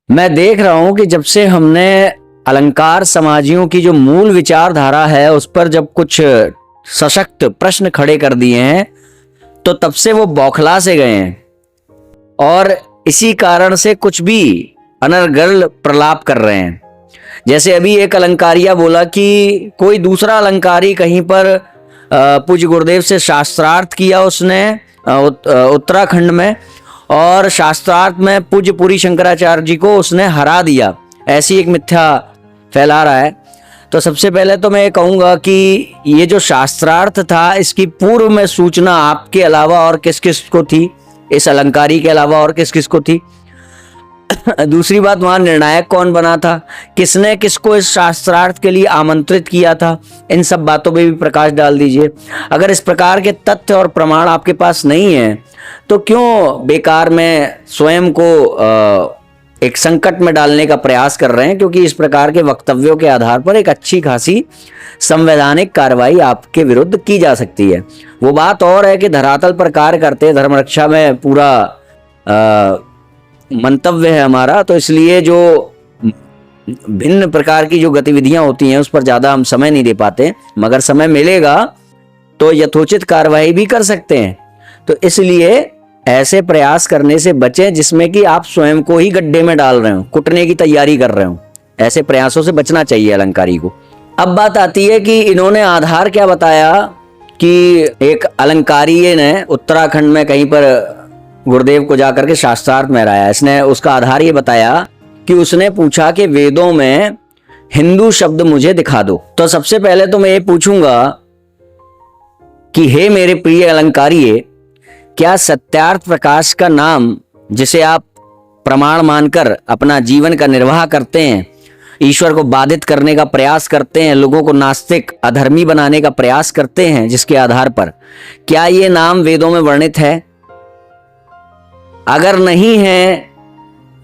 मैं देख रहा हूं कि जब से हमने अलंकार समाजियों की जो मूल विचारधारा है उस पर जब कुछ सशक्त प्रश्न खड़े कर दिए हैं तो तब से वो बौखला से गए हैं और इसी कारण से कुछ भी अनर्गल प्रलाप कर रहे हैं। जैसे अभी एक अलंकारिया बोला कि कोई दूसरा अलंकारी कहीं पर पूज्य गुरुदेव से शास्त्रार्थ किया उसने उत्तराखंड में, और शास्त्रार्थ में पूज्य पुरी शंकराचार्य जी को उसने हरा दिया, ऐसी एक मिथ्या फैला रहा है। तो सबसे पहले तो मैं ये कहूँगा कि ये जो शास्त्रार्थ था इसकी पूर्व में सूचना आपके अलावा और किस किस को थी, इस अलंकारी के अलावा और किस किस को थी? दूसरी बात, वहां निर्णायक कौन बना था, किसने किसको इस शास्त्रार्थ के लिए आमंत्रित किया था, इन सब बातों पे भी प्रकाश डाल दीजिए। अगर इस प्रकार के तथ्य और प्रमाण आपके पास नहीं है तो क्यों बेकार में स्वयं को एक संकट में डालने का प्रयास कर रहे हैं, क्योंकि इस प्रकार के वक्तव्यों के आधार पर एक अच्छी खासी संवैधानिक कार्रवाई आपके विरुद्ध की जा सकती है। वो बात और है कि धरातल पर कार्य करते धर्म रक्षा में पूरा मंतव्य है हमारा, तो इसलिए जो भिन्न प्रकार की जो गतिविधियां होती हैं उस पर ज़्यादा हम समय नहीं दे पाते, मगर समय मिलेगा तो यथोचित कार्रवाई भी कर सकते हैं। तो इसलिए ऐसे प्रयास करने से बचें जिसमें कि आप स्वयं को ही गड्ढे में डाल रहे हो, कुटने की तैयारी कर रहे हो। ऐसे प्रयासों से बचना चाहिए अलंकारी को। अब बात आती है कि इन्होंने आधार क्या बताया कि एक अलंकारी ने उत्तराखंड में कहीं पर गुरुदेव को जाकर के शास्त्रार्थ में हराया। इसने उसका आधार ये बताया कि उसने पूछा कि वेदों में हिंदू शब्द मुझे दिखा दो। तो सबसे पहले तो मैं ये पूछूंगा कि हे मेरे प्रिय अलंकारिये, क्या सत्यार्थ प्रकाश का नाम, जिसे आप प्रमाण मानकर अपना जीवन का निर्वाह करते हैं, ईश्वर को बाधित करने का प्रयास करते हैं, लोगों को नास्तिक अधर्मी बनाने का प्रयास करते हैं, जिसके आधार पर क्या ये नाम वेदों में वर्णित है? अगर नहीं है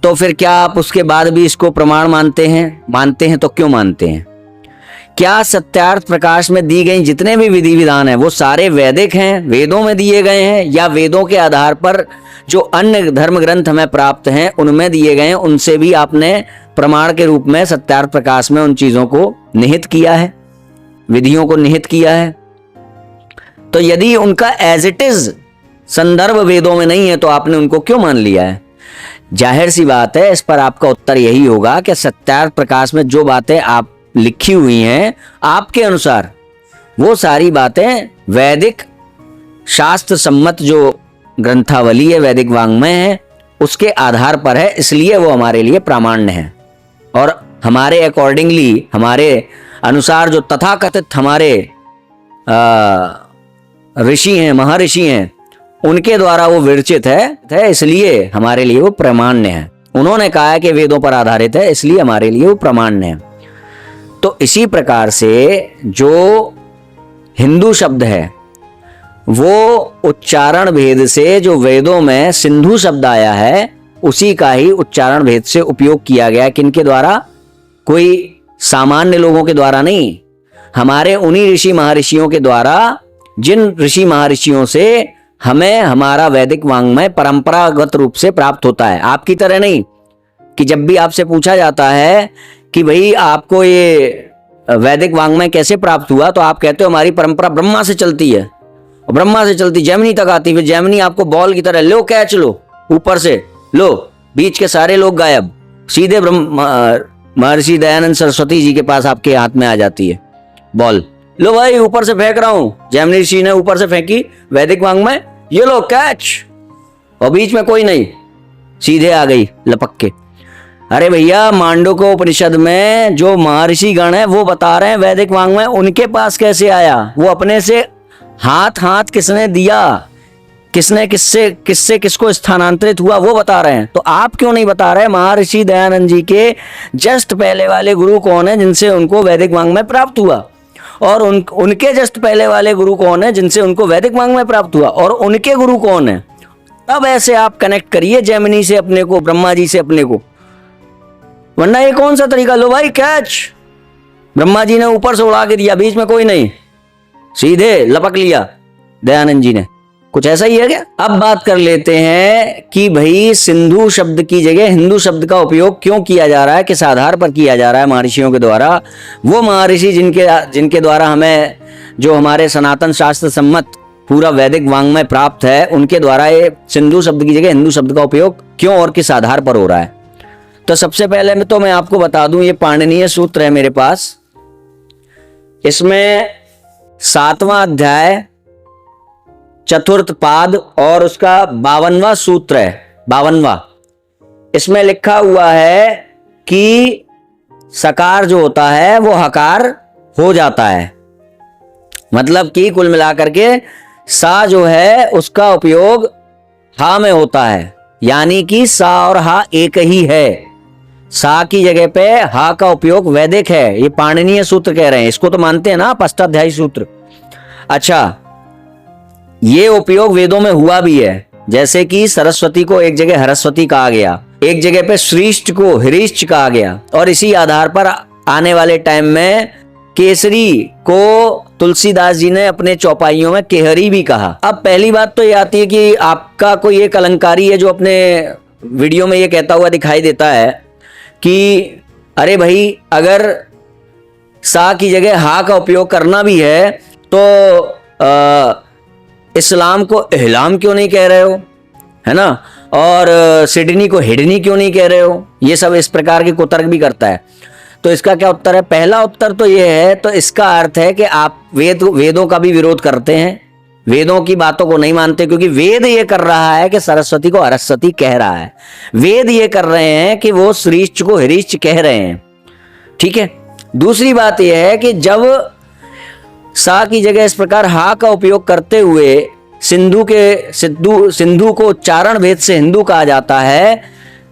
तो फिर क्या आप उसके बाद भी इसको प्रमाण मानते हैं? मानते हैं तो क्यों मानते हैं? क्या सत्यार्थ प्रकाश में दी गई जितने भी विधि विधान हैं वो सारे वैदिक हैं, वेदों में दिए गए हैं, या वेदों के आधार पर जो अन्य धर्म ग्रंथ हमें प्राप्त हैं उनमें दिए गए हैं, उनसे भी आपने प्रमाण के रूप में सत्यार्थ प्रकाश में उन चीजों को निहित किया है, विधियों को निहित किया है? तो यदि उनका एज इट इज संदर्भ वेदों में नहीं है तो आपने उनको क्यों मान लिया है? जाहिर सी बात है, इस पर आपका उत्तर यही होगा कि सत्यार्थ प्रकाश में जो बातें आप लिखी हुई हैं आपके अनुसार वो सारी बातें वैदिक शास्त्र सम्मत जो ग्रंथावली है, वैदिक वाङ्मय है, उसके आधार पर है, इसलिए वो हमारे लिए प्रामाण्य है। और हमारे अकॉर्डिंगली, हमारे अनुसार जो तथाकथित हमारे ऋषि हैं, महर्षि हैं, उनके द्वारा वो विरचित है, इसलिए हमारे लिए वो प्रामाण्य है। उन्होंने कहा है कि वेदों पर आधारित है, इसलिए हमारे लिए वो प्रामाण्य है। तो इसी प्रकार से जो हिंदू शब्द है वो उच्चारण भेद से, जो वेदों में सिंधु शब्द आया है उसी का ही उच्चारण भेद से उपयोग किया गया। किनके द्वारा? कोई सामान्य लोगों के द्वारा नहीं, हमारे उन्हीं ऋषि महर्षियों के द्वारा, जिन ऋषि महर्षियों से हमें हमारा वैदिक वाङ्मय परंपरागत रूप से प्राप्त होता है। आपकी तरह नहीं कि जब भी आपसे पूछा जाता है कि भाई आपको ये वैदिक वाङ्मय कैसे प्राप्त हुआ, तो आप कहते हो हमारी परंपरा ब्रह्मा से चलती है, और ब्रह्मा से चलती जैमिनी तक आती, फिर जैमिनी आपको बॉल की तरह लो कैच लो, ऊपर से लो, बीच के सारे लोग गायब, सीधे महर्षि दयानंद सरस्वती जी के पास आपके हाथ में आ जाती है बॉल। लो भाई ऊपर से फेंक रहा हूं, जैमिनी ऋषि ने ऊपर से फेंकी वैदिक वाङ्मय, ये लो कैच, और बीच में कोई नहीं, सीधे आ गई लपक के। अरे भैया, मांडूक्य उपनिषद में जो महर्षि गण है वो बता रहे हैं वैदिक वाङ्मय उनके पास कैसे आया, वो अपने से हाथ किसने दिया, किसने किससे किसको स्थानांतरित हुआ वो बता रहे हैं। तो आप क्यों नहीं बता रहे महर्षि दयानंद जी के जस्ट पहले वाले गुरु कौन है जिनसे उनको वैदिक वाङ्मय प्राप्त हुआ, और उनके जस्ट पहले वाले गुरु कौन है जिनसे उनको वैदिक वाङ्मय प्राप्त हुआ, और उनके गुरु कौन है? तब ऐसे आप कनेक्ट करिए जैमिनी से अपने को, ब्रह्मा जी से अपने को, वरना ये कौन सा तरीका? लो भाई कैच, ब्रह्मा जी ने ऊपर से उड़ा के दिया, बीच में कोई नहीं, सीधे लपक लिया दयानंद जी ने। कुछ ऐसा ही है क्या? अब बात कर लेते हैं कि भाई सिंधु शब्द की जगह हिंदू शब्द का उपयोग क्यों किया जा रहा है, किस आधार पर किया जा रहा है महर्षियों के द्वारा। वो महर्षि जिनके द्वारा हमें जो हमारे सनातन शास्त्र सम्मत पूरा वैदिक वांग्मय प्राप्त है, उनके द्वारा ये सिंधु शब्द की जगह हिंदू शब्द का उपयोग क्यों और किस आधार पर हो रहा है। तो सबसे पहले मैं आपको बता दूं, ये पाणिनीय सूत्र है मेरे पास। इसमें 7वां अध्याय चतुर्थ पाद और उसका 52वां सूत्र है, 52वां। इसमें लिखा हुआ है कि सकार जो होता है वो हकार हो जाता है। मतलब कि कुल मिलाकर के सा जो है उसका उपयोग हा में होता है, यानी कि सा और हा एक ही है। सा की जगह पे हा का उपयोग वैदिक है, ये पाणिनीय सूत्र कह रहे हैं। इसको तो मानते हैं ना आप, अष्टाध्यायी सूत्र। अच्छा, ये उपयोग वेदों में हुआ भी है, जैसे कि सरस्वती को एक जगह हरस्वती कहा गया, एक जगह पे श्रीष्ठ को हरीश्च कहा गया, और इसी आधार पर आने वाले टाइम में केसरी को तुलसीदास जी ने अपने चौपाइयों में केहरी भी कहा। अब पहली बात तो ये आती है कि आपका कोई एक अलंकारी है जो अपने वीडियो में ये कहता हुआ दिखाई देता है कि अरे भाई, अगर सा की जगह हा का उपयोग करना भी है तो इस्लाम को इहलाम क्यों नहीं कह रहे हो, है ना, और सिडनी को हिडनी क्यों नहीं कह रहे हो। ये सब इस प्रकार के कुतर्क भी करता है। तो इसका क्या उत्तर है? पहला उत्तर तो ये है, तो इसका अर्थ है कि आप वेदों का भी विरोध करते हैं, वेदों की बातों को नहीं मानते, क्योंकि वेद ये कर रहा है कि सरस्वती को हरस्वती कह रहा है, वेद ये कर रहे हैं कि वो श्रीश्च को हरीश्च कह रहे हैं। ठीक है। दूसरी बात यह है कि जब सा की जगह इस प्रकार हा का उपयोग करते हुए सिंधु को उच्चारण भेद से हिंदू कहा जाता है,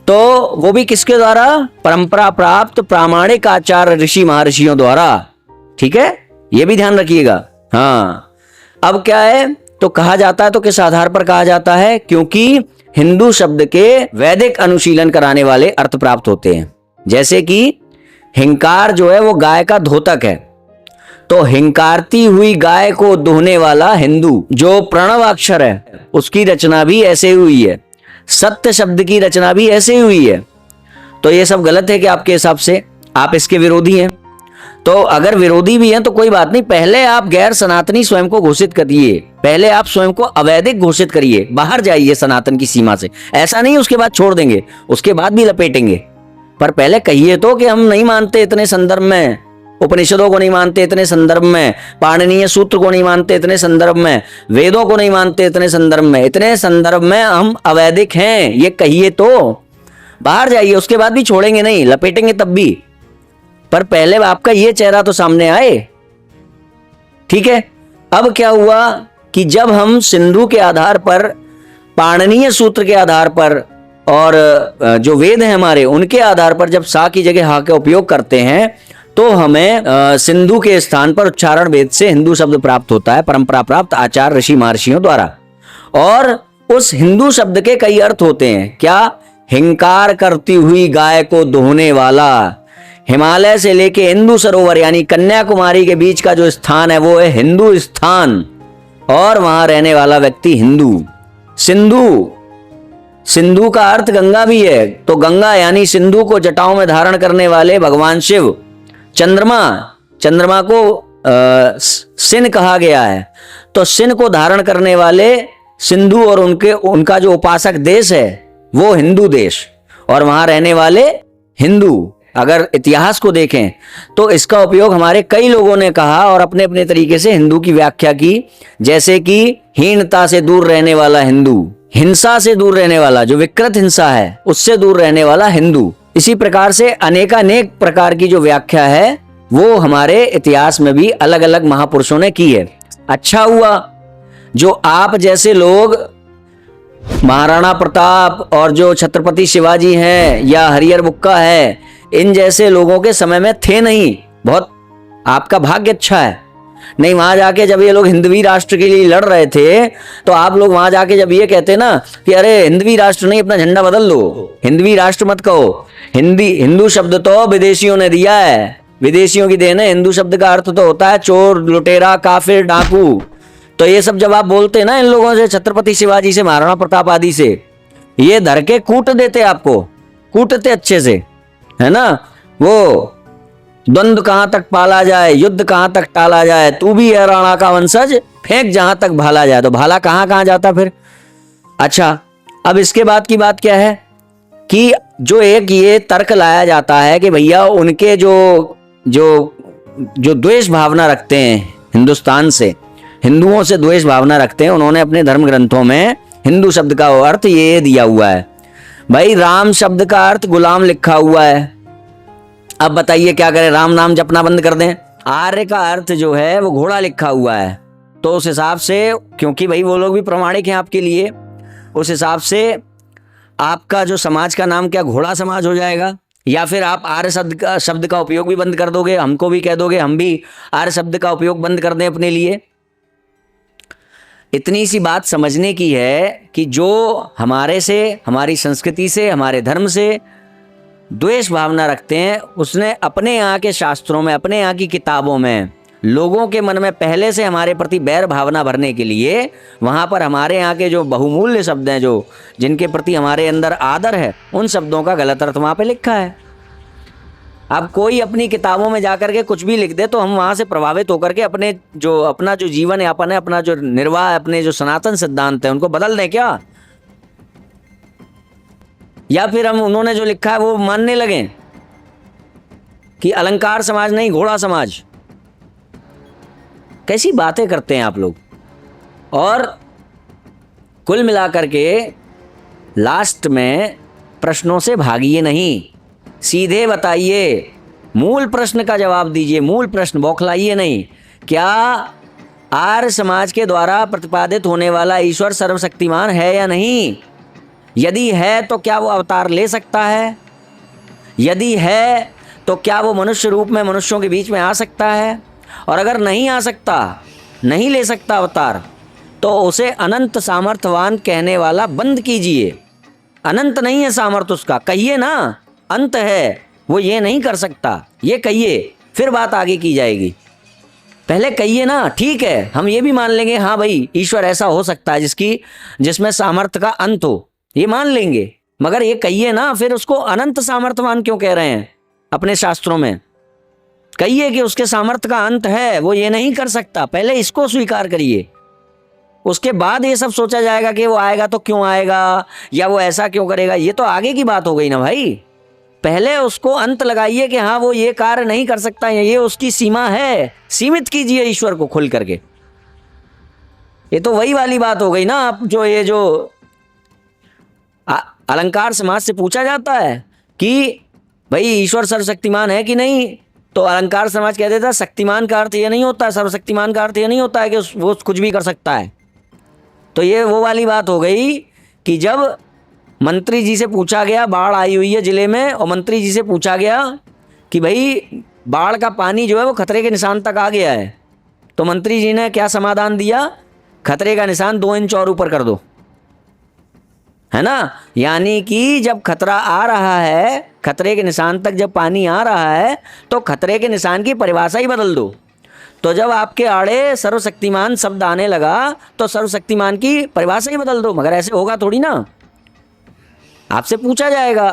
तो वो भी किसके द्वारा? परंपरा प्राप्त प्रामाणिक आचार्य ऋषि महर्षियों द्वारा। ठीक है, ये भी ध्यान रखिएगा। हाँ, अब क्या है, तो कहा जाता है, तो किस आधार पर कहा जाता है? क्योंकि हिंदू शब्द के वैदिक अनुशीलन कराने वाले अर्थ प्राप्त होते हैं। जैसे कि हिंकार जो है वो गाय का धोतक है, तो हिंकारती हुई गाय को दोहने वाला हिंदू। जो प्रणव अक्षर है उसकी रचना भी ऐसे हुई है, सत्य शब्द की रचना भी ऐसे हुई है। तो ये सब गलत है कि आपके हिसाब से आप इसके विरोधी हैं। तो अगर विरोधी भी हैं तो कोई बात नहीं, पहले आप गैर सनातनी स्वयं को घोषित करिए, पहले आप स्वयं को अवैधिक घोषित करिए, बाहर जाइए सनातन की सीमा से। ऐसा नहीं उसके बाद छोड़ देंगे, उसके बाद भी लपेटेंगे, पर पहले कहिए तो कि हम नहीं मानते इतने संदर्भ में, उपनिषदों को नहीं मानते इतने संदर्भ में, पाणिनीय सूत्र को नहीं मानते इतने संदर्भ में, वेदों को नहीं मानते इतने संदर्भ में हम अवैधिक हैं, ये कहिए तो। बाहर जाइए, उसके बाद भी छोड़ेंगे नहीं, लपेटेंगे तब भी, पर पहले आपका ये चेहरा तो सामने आए। ठीक है। अब क्या हुआ कि जब हम सिंधु के आधार पर, पाणिनीय सूत्र के आधार पर और जो वेद हैं हमारे, उनके आधार पर जब सा की जगह हा का उपयोग करते हैं, तो हमें सिंधु के स्थान पर उच्चारण भेद से हिंदू शब्द प्राप्त होता है, परंपरा प्राप्त आचार्य ऋषि महर्षियों द्वारा। और उस हिंदू शब्द के कई अर्थ होते हैं। क्या? हिंकार करती हुई गाय को दोहने वाला। हिमालय से लेके हिंदू सरोवर यानी कन्याकुमारी के बीच का जो स्थान है वो है हिंदू स्थान, और वहां रहने वाला व्यक्ति हिंदू। सिंधु का अर्थ गंगा भी है, तो गंगा यानी सिंधु को जटाओं में धारण करने वाले भगवान शिव। चंद्रमा को सिन कहा गया है, तो सिन को धारण करने वाले सिंधु और उनका जो उपासक देश है वो हिंदू देश, और वहां रहने वाले हिंदू। अगर इतिहास को देखें तो इसका उपयोग हमारे कई लोगों ने कहा और अपने अपने तरीके से हिंदू की व्याख्या की, जैसे कि हीनता से दूर रहने वाला हिंदू, हिंसा से दूर रहने वाला, जो विकृत हिंसा है उससे दूर रहने वाला हिंदू। इसी प्रकार से अनेकानेक प्रकार की जो व्याख्या है वो हमारे इतिहास में भी अलग अलग महापुरुषों ने की है। अच्छा हुआ जो आप जैसे लोग, महाराणा प्रताप और जो छत्रपति शिवाजी हैं या हरिहर बुक्का है, इन जैसे लोगों के समय में थे नहीं। बहुत आपका भाग्य अच्छा है। नहीं, वहां जाके जब ये लोग हिंदवी राष्ट्र के लिए लड़ रहे थे, तो आप लोग वहां जाके जब ये कहते ना कि अरे हिंदवी राष्ट्र नहीं, अपना झंडा बदल लो, हिंदवी राष्ट्र मत कहो। हिंदू शब्द तो विदेशियों ने दिया है, विदेशियों की देन है। हिंदू शब्द का अर्थ तो होता है चोर, लुटेरा, काफिर, डाकू, तो ये सब जब आप बोलते हैं ना इन लोगों से, छत्रपति शिवाजी से, महाराणा प्रताप आदि से, ये धर के कूट देते, आपको कूटते अच्छे से, है ना। वो द्वंद्व कहां तक पाला जाए, युद्ध कहां तक टाला जाए, तू भी है राणा का वंशज, फेंक जहां तक भाला जाए। तो भाला कहां कहां जाता फिर। अच्छा, अब इसके बाद की बात क्या है कि जो एक ये तर्क लाया जाता है कि भैया उनके जो जो जो द्वेष भावना रखते हैं हिंदुस्तान से, हिंदुओं से द्वेष भावना रखते हैं, उन्होंने अपने धर्म ग्रंथों में हिंदू शब्द का अर्थ ये दिया हुआ है। भाई राम शब्द का अर्थ गुलाम लिखा हुआ है। अब बताइए क्या करें, राम नाम जपना बंद कर दें। आर्य का अर्थ जो है वो घोड़ा लिखा हुआ है, तो उस हिसाब से, क्योंकि भाई वो लोग भी प्रामाणिक हैं आपके लिए, उस हिसाब से आपका जो समाज का नाम क्या घोड़ा समाज हो जाएगा। या फिर आप आर्य शब्द का उपयोग भी बंद कर दोगे, हमको भी कह दोगे हम भी आर्य शब्द का उपयोग बंद कर दें अपने लिए। इतनी सी बात समझने की है कि जो हमारे से, हमारी संस्कृति से, हमारे धर्म से द्वेष भावना रखते हैं, उसने अपने यहाँ के शास्त्रों में, अपने यहाँ की किताबों में लोगों के मन में पहले से हमारे प्रति बैर भावना भरने के लिए वहाँ पर हमारे यहाँ के जो बहुमूल्य शब्द हैं, जो जिनके प्रति हमारे अंदर आदर है, उन शब्दों का गलत अर्थ वहाँ पे लिखा है। अब कोई अपनी किताबों में जाकर के कुछ भी लिख दे तो हम वहाँ से प्रभावित होकर के अपना जो जीवन यापन है, अपना जो निर्वाह है, अपने जो सनातन सिद्धांत है, उनको बदल दें क्या? या फिर हम उन्होंने जो लिखा है वो मानने लगें कि अलंकार समाज नहीं, घोड़ा समाज। कैसी बातें करते हैं आप लोग। और कुल मिलाकर के लास्ट में प्रश्नों से भागिए नहीं, सीधे बताइए, मूल प्रश्न का जवाब दीजिए, मूल प्रश्न, बौखलाइए नहीं। क्या आर्य समाज के द्वारा प्रतिपादित होने वाला ईश्वर सर्वशक्तिमान है या नहीं? यदि है तो क्या वो अवतार ले सकता है? यदि है तो क्या वो मनुष्य रूप में मनुष्यों के बीच में आ सकता है? और अगर नहीं आ सकता, नहीं ले सकता अवतार, तो उसे अनंत सामर्थ्यवान कहने वाला बंद कीजिए। अनंत नहीं है सामर्थ्य उसका, कहिए ना अंत है, वो ये नहीं कर सकता, ये कहिए, फिर बात आगे की जाएगी। पहले कहिए ना, ठीक है हम ये भी मान लेंगे, हाँ भाई ईश्वर ऐसा हो सकता है जिसमें सामर्थ्य का अंत हो, ये मान लेंगे, मगर ये कहिए ना, फिर उसको अनंत सामर्थ्यवान क्यों कह रहे हैं अपने शास्त्रों में? कहिए कि उसके सामर्थ्य का अंत है, वो ये नहीं कर सकता, पहले इसको स्वीकार करिए, उसके बाद ये सब सोचा जाएगा कि वो आएगा तो क्यों आएगा, या वो ऐसा क्यों करेगा, ये तो आगे की बात हो गई ना भाई। पहले उसको अंत लगाइए कि हाँ वो ये कार्य नहीं कर सकता, ये उसकी सीमा है, सीमित कीजिए ईश्वर को खुल करके। ये तो वही वाली बात हो गई ना, आप जो अलंकार समाज से पूछा जाता है कि भाई ईश्वर सर्वशक्तिमान है कि नहीं, तो अलंकार समाज कह देता है शक्तिमान का अर्थ ये नहीं होता है, सर्वशक्तिमान का अर्थ ये नहीं होता है कि वो कुछ भी कर सकता है। तो ये वो वाली बात हो गई कि जब मंत्री जी से पूछा गया, बाढ़ आई हुई है जिले में, और मंत्री जी से पूछा गया कि भाई बाढ़ का पानी जो है वो खतरे के निशान तक आ गया है, तो मंत्री जी ने क्या समाधान दिया? खतरे का निशान 2 इंच और ऊपर कर दो, है ना। यानी कि जब खतरा आ रहा है, खतरे के निशान तक जब पानी आ रहा है, तो खतरे के निशान की परिभाषा ही बदल दो। तो जब आपके आड़े सर्वशक्तिमान शब्द आने लगा तो सर्वशक्तिमान की परिभाषा ही बदल दो। मगर ऐसे होगा थोड़ी ना, आपसे पूछा जाएगा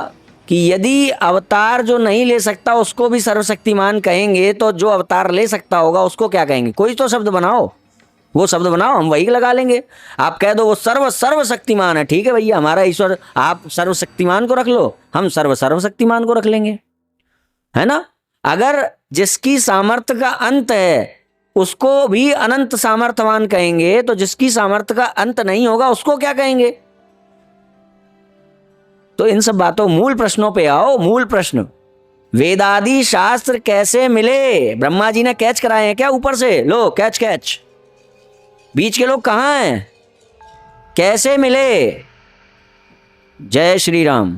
कि यदि अवतार जो नहीं ले सकता उसको भी सर्वशक्तिमान कहेंगे, तो जो अवतार ले सकता होगा उसको क्या कहेंगे? कोई तो शब्द बनाओ, वो शब्द बनाओ, हम वही लगा लेंगे। आप कह दो वो सर्वशक्तिमान है, ठीक है भैया, हमारा ईश्वर, आप सर्वशक्तिमान को रख लो, हम सर्वशक्तिमान को रख लेंगे, है ना। अगर जिसकी सामर्थ्य का अंत है उसको भी अनंत सामर्थ्यवान कहेंगे, तो जिसकी सामर्थ्य का अंत नहीं होगा उसको क्या कहेंगे? तो इन सब बातों, मूल प्रश्नों पे आओ। मूल प्रश्न, वेदादि शास्त्र कैसे मिले? ब्रह्मा जी ने कैच कराए हैं क्या ऊपर से? लो कैच, बीच के लोग कहाँ हैं? कैसे मिले? जय श्री राम।